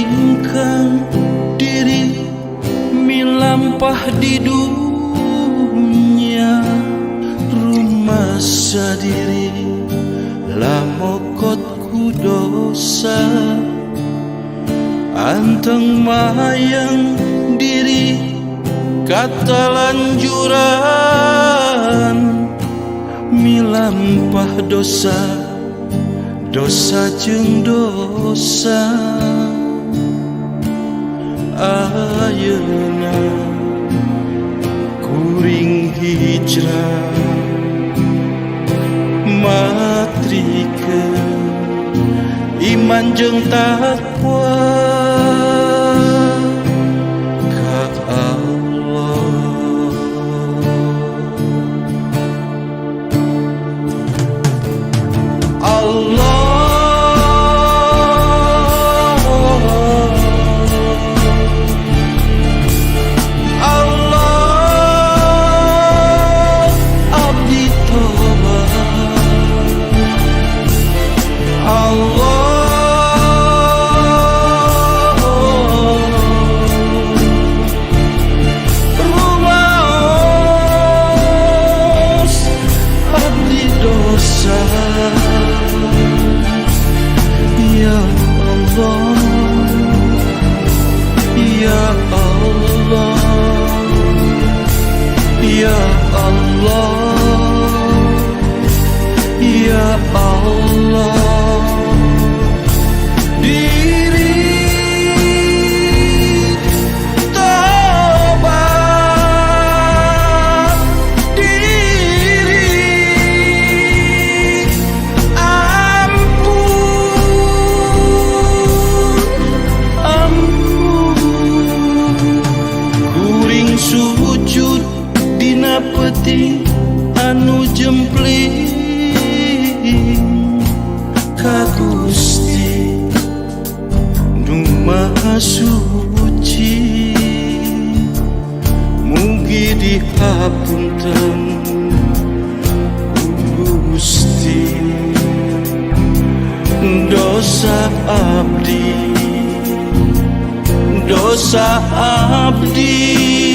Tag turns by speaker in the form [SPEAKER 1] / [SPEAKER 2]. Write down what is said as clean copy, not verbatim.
[SPEAKER 1] ingkang diri milampah di dunia rumah sadiri lamokot ku dosa anteng mayang diri kata lanjuran milampah dosa dosa jeung dosa ayeuna kuring hijrah matrikeun iman jeung takwa ka Allah. Ya Allah, Ya Allah, diri tobat, diri ampun, kuring sujud dina peti anu jempling ka Gusti nu Maha Suci mugi dihapunten Gusti dosa abdi